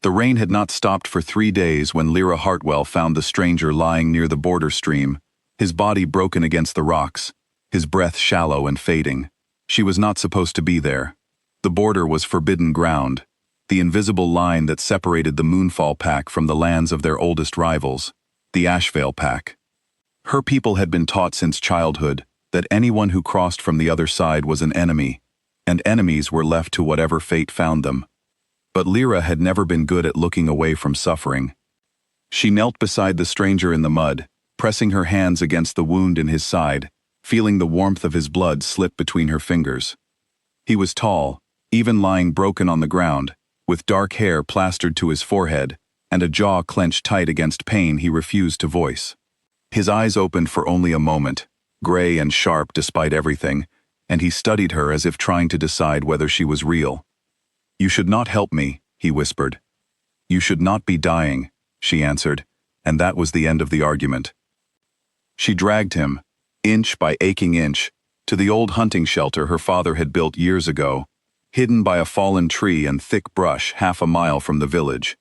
The rain had not stopped for 3 days when Lyra Hartwell found the stranger lying near the border stream, his body broken against the rocks, his breath shallow and fading. She was not supposed to be there. The border was forbidden ground, the invisible line that separated the Moonfall Pack from the lands of their oldest rivals, the Ashvale Pack. Her people had been taught since childhood that anyone who crossed from the other side was an enemy, and enemies were left to whatever fate found them. But Lyra had never been good at looking away from suffering. She knelt beside the stranger in the mud, pressing her hands against the wound in his side, feeling the warmth of his blood slip between her fingers. He was tall, even lying broken on the ground, with dark hair plastered to his forehead, and a jaw clenched tight against pain he refused to voice. His eyes opened for only a moment, gray and sharp despite everything, and he studied her as if trying to decide whether she was real. "You should not help me," he whispered. "You should not be dying," she answered, and that was the end of the argument. She dragged him, inch by aching inch, to the old hunting shelter her father had built years ago, hidden by a fallen tree and thick brush 1/2 mile from the village.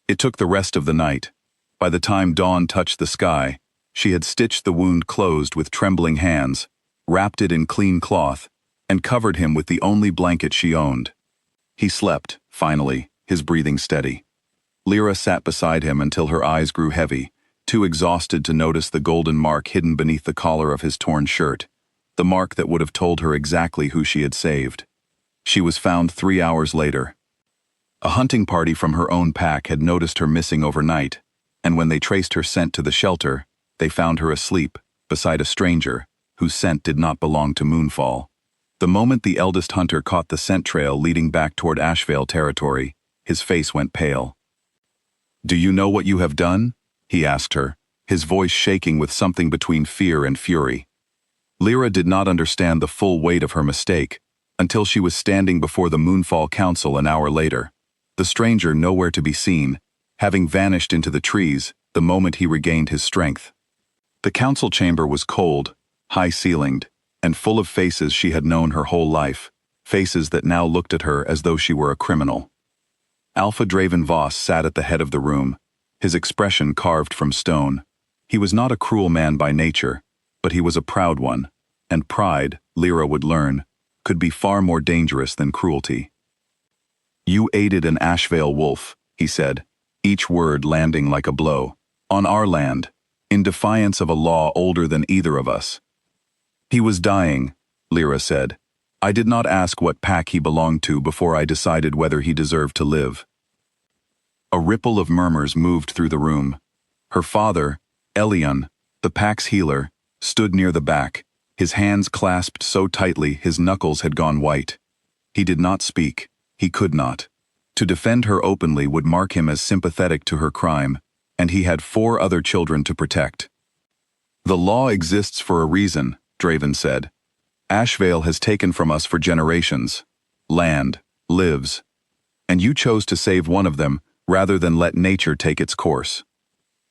It took the rest of the night. By the time dawn touched the sky, she had stitched the wound closed with trembling hands, wrapped it in clean cloth, and covered him with the only blanket she owned. He slept, finally, his breathing steady. Lyra sat beside him until her eyes grew heavy, too exhausted to notice the golden mark hidden beneath the collar of his torn shirt, the mark that would have told her exactly who she had saved. She was found 3 hours later. A hunting party from her own pack had noticed her missing overnight, and when they traced her scent to the shelter, they found her asleep, beside a stranger, whose scent did not belong to Moonfall. The moment the eldest hunter caught the scent trail leading back toward Ashvale territory, his face went pale. "Do you know what you have done?" he asked her, his voice shaking with something between fear and fury. Lyra did not understand the full weight of her mistake, until she was standing before the Moonfall Council an hour later, the stranger nowhere to be seen, having vanished into the trees the moment he regained his strength. The council chamber was cold, high-ceilinged, and full of faces she had known her whole life, faces that now looked at her as though she were a criminal. Alpha Draven Voss sat at the head of the room, his expression carved from stone. He was not a cruel man by nature, but he was a proud one, and pride, Lyra would learn, could be far more dangerous than cruelty. "You aided an Ashvale wolf," he said, each word landing like a blow, "on our land, in defiance of a law older than either of us." "He was dying," Lyra said. "I did not ask what pack he belonged to before I decided whether he deserved to live." A ripple of murmurs moved through the room. Her father, Elion, the pack's healer, stood near the back, his hands clasped so tightly his knuckles had gone white. He did not speak. He could not. To defend her openly would mark him as sympathetic to her crime, and he had 4 other children to protect. "The law exists for a reason," Draven said. "Ashvale has taken from us for generations. Land, lives. And you chose to save one of them rather than let nature take its course."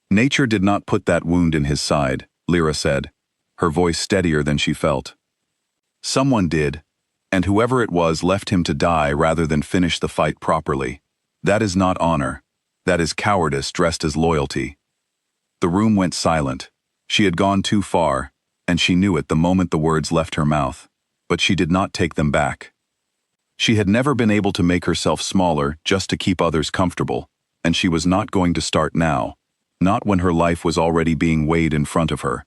"Nature did not put that wound in his side," Lyra said, her voice steadier than she felt. "Someone did, and whoever it was left him to die rather than finish the fight properly. That is not honor. That is cowardice dressed as loyalty." The room went silent. She had gone too far, and she knew it the moment the words left her mouth, but she did not take them back. She had never been able to make herself smaller just to keep others comfortable, and she was not going to start now, not when her life was already being weighed in front of her.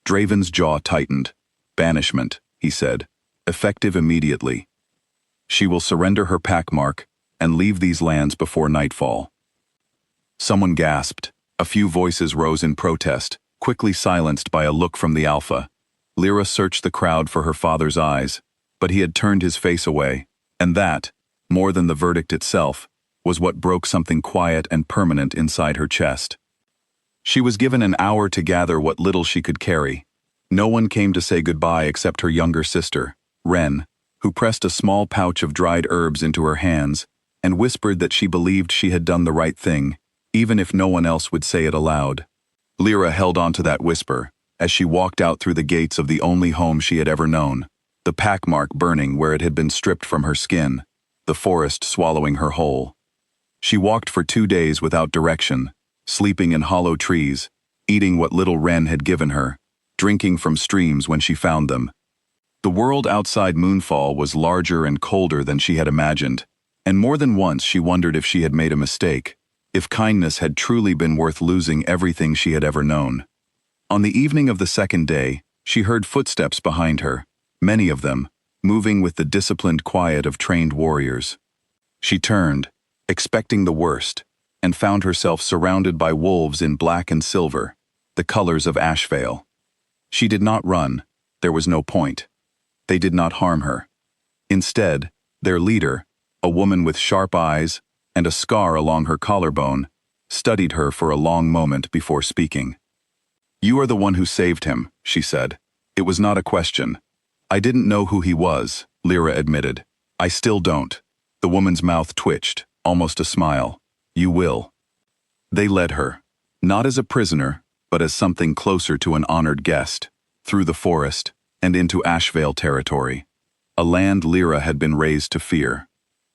Draven's jaw tightened. "Banishment," he said, "effective immediately. She will surrender her pack mark and leave these lands before nightfall." Someone gasped. A few voices rose in protest, quickly silenced by a look from the Alpha. Lyra searched the crowd for her father's eyes, but he had turned his face away, and that, more than the verdict itself, was what broke something quiet and permanent inside her chest. She was given an hour to gather what little she could carry. No one came to say goodbye except her younger sister, Wren, who pressed a small pouch of dried herbs into her hands and whispered that she believed she had done the right thing, even if no one else would say it aloud. Lyra held on to that whisper as she walked out through the gates of the only home she had ever known, the pack mark burning where it had been stripped from her skin, the forest swallowing her whole. She walked for 2 days without direction, sleeping in hollow trees, eating what little Wren had given her, drinking from streams when she found them. The world outside Moonfall was larger and colder than she had imagined, and more than once she wondered if she had made a mistake, if kindness had truly been worth losing everything she had ever known. On the evening of the second day, she heard footsteps behind her, many of them, moving with the disciplined quiet of trained warriors. She turned, expecting the worst, and found herself surrounded by wolves in black and silver, the colors of Ashvale. She did not run, there was no point. They did not harm her. Instead, their leader, a woman with sharp eyes and a scar along her collarbone, studied her for a long moment before speaking. "You are the one who saved him," she said. "It was not a question." "I didn't know who he was," Lyra admitted. "I still don't." The woman's mouth twitched, almost a smile. "You will." They led her, not as a prisoner, but as something closer to an honored guest, through the forest and into Ashvale territory, a land Lyra had been raised to fear.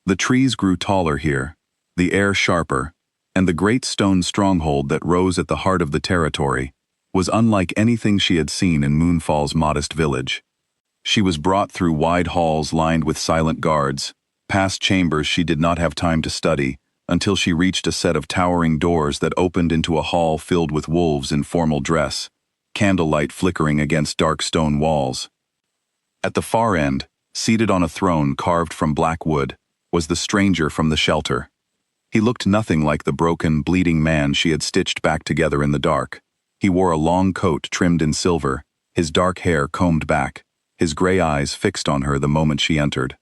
The trees grew taller here, the air sharper, and the great stone stronghold that rose at the heart of the territory was unlike anything she had seen in Moonfall's modest village. She was brought through wide halls lined with silent guards, past chambers she did not have time to study, until she reached a set of towering doors that opened into a hall filled with wolves in formal dress, candlelight flickering against dark stone walls. At the far end, seated on a throne carved from black wood, was the stranger from the shelter. He looked nothing like the broken, bleeding man she had stitched back together in the dark. He wore a long coat trimmed in silver, his dark hair combed back, his gray eyes fixed on her the moment she entered.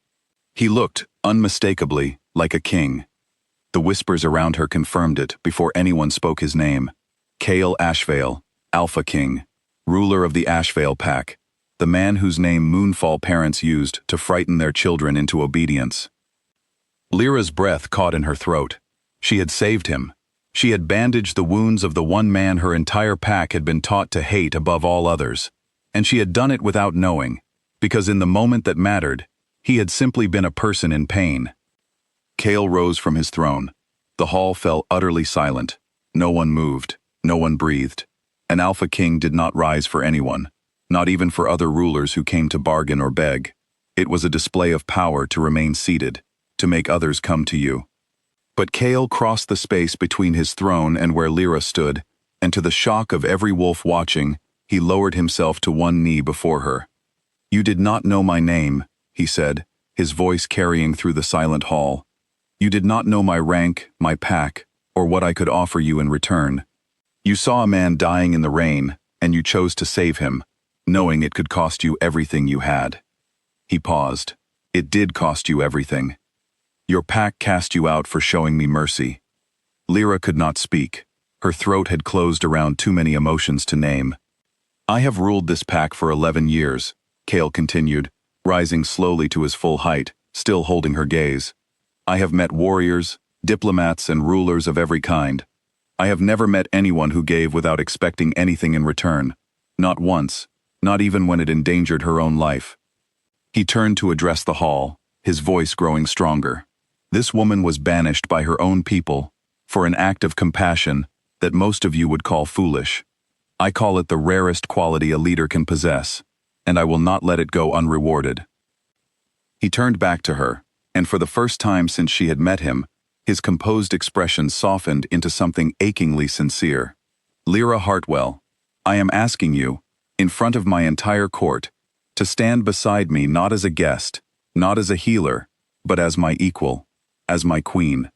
He looked, unmistakably, like a king. The whispers around her confirmed it before anyone spoke his name. Cale Ashvale, Alpha King, ruler of the Ashvale Pack, the man whose name Moonfall parents used to frighten their children into obedience. Lyra's breath caught in her throat. She had saved him. She had bandaged the wounds of the one man her entire pack had been taught to hate above all others. And she had done it without knowing, because in the moment that mattered, he had simply been a person in pain. Cale rose from his throne. The hall fell utterly silent. No one moved. No one breathed. An Alpha King did not rise for anyone, not even for other rulers who came to bargain or beg. It was a display of power to remain seated, to make others come to you. But Cale crossed the space between his throne and where Lyra stood, and to the shock of every wolf watching, he lowered himself to one knee before her. "You did not know my name," he said, his voice carrying through the silent hall. "You did not know my rank, my pack, or what I could offer you in return. You saw a man dying in the rain, and you chose to save him, knowing it could cost you everything you had." He paused. "It did cost you everything. Your pack cast you out for showing me mercy." Lyra could not speak. Her throat had closed around too many emotions to name. "I have ruled this pack for 11 years, Cale continued, rising slowly to his full height, still holding her gaze. "I have met warriors, diplomats, and rulers of every kind. I have never met anyone who gave without expecting anything in return. Not once, not even when it endangered her own life." He turned to address the hall, his voice growing stronger. "This woman was banished by her own people for an act of compassion that most of you would call foolish. I call it the rarest quality a leader can possess, and I will not let it go unrewarded." He turned back to her, and for the first time since she had met him, his composed expression softened into something achingly sincere. "Lyra Hartwell, I am asking you, in front of my entire court, to stand beside me not as a guest, not as a healer, but as my equal, as my queen."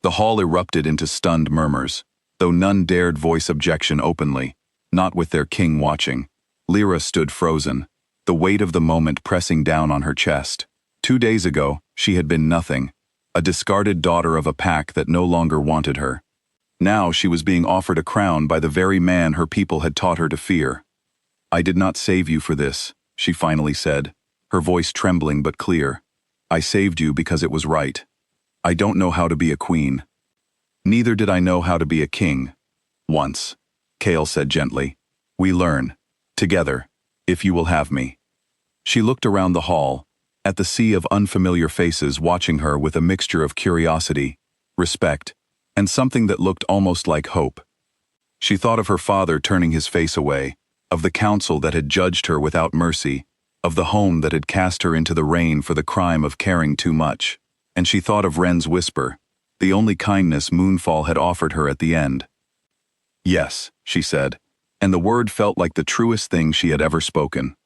The hall erupted into stunned murmurs, though none dared voice objection openly, not with their king watching. Lyra stood frozen, the weight of the moment pressing down on her chest. 2 days ago, she had been nothing, a discarded daughter of a pack that no longer wanted her. Now she was being offered a crown by the very man her people had taught her to fear. "I did not save you for this," she finally said, her voice trembling but clear. "I saved you because it was right. I don't know how to be a queen. Neither did I know how to be a king. Once," Cale said gently. "We learn. Together, if you will have me." She looked around the hall, at the sea of unfamiliar faces watching her with a mixture of curiosity, respect, and something that looked almost like hope. She thought of her father turning his face away, of the council that had judged her without mercy, of the home that had cast her into the rain for the crime of caring too much. And she thought of Wren's whisper, the only kindness Moonfall had offered her at the end. Yes, she said, and the word felt like the truest thing she had ever spoken.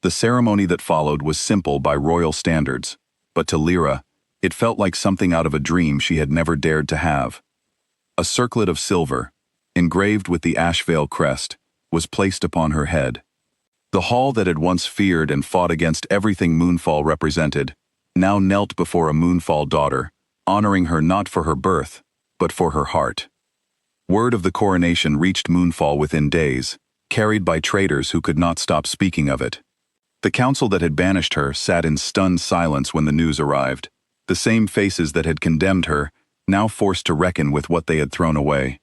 The ceremony that followed was simple by royal standards, but to Lyra, it felt like something out of a dream she had never dared to have. A circlet of silver, engraved with the Ashvale crest, was placed upon her head. The hall that had once feared and fought against everything Moonfall represented, now knelt before a Moonfall daughter, honoring her not for her birth, but for her heart. Word of the coronation reached Moonfall within days, carried by traitors who could not stop speaking of it. The council that had banished her sat in stunned silence when the news arrived, the same faces that had condemned her, now forced to reckon with what they had thrown away.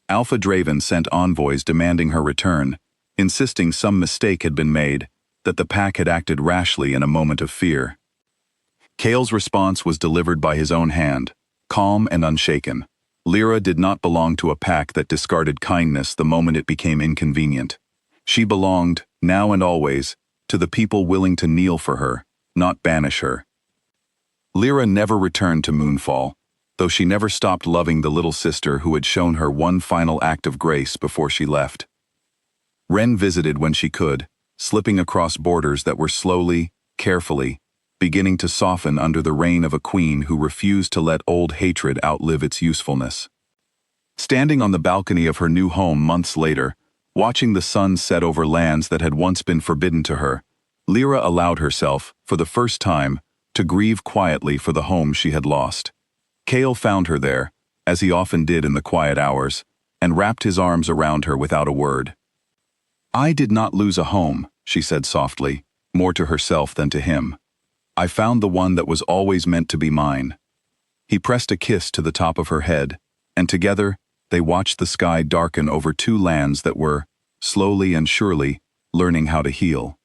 Alpha Draven sent envoys demanding her return, insisting some mistake had been made, that the pack had acted rashly in a moment of fear. Kale's response was delivered by his own hand, calm and unshaken. Lyra did not belong to a pack that discarded kindness the moment it became inconvenient. She belonged, now and always, to the people willing to kneel for her, not banish her. Lyra never returned to Moonfall, though she never stopped loving the little sister who had shown her one final act of grace before she left. Wren visited when she could, slipping across borders that were slowly, carefully, beginning to soften under the reign of a queen who refused to let old hatred outlive its usefulness. Standing on the balcony of her new home months later, watching the sun set over lands that had once been forbidden to her, Lyra allowed herself, for the first time, to grieve quietly for the home she had lost. Kale found her there, as he often did in the quiet hours, and wrapped his arms around her without a word. "I did not lose a home," she said softly, more to herself than to him. "I found the one that was always meant to be mine." He pressed a kiss to the top of her head, and together they watched the sky darken over two lands that were, slowly and surely, learning how to heal.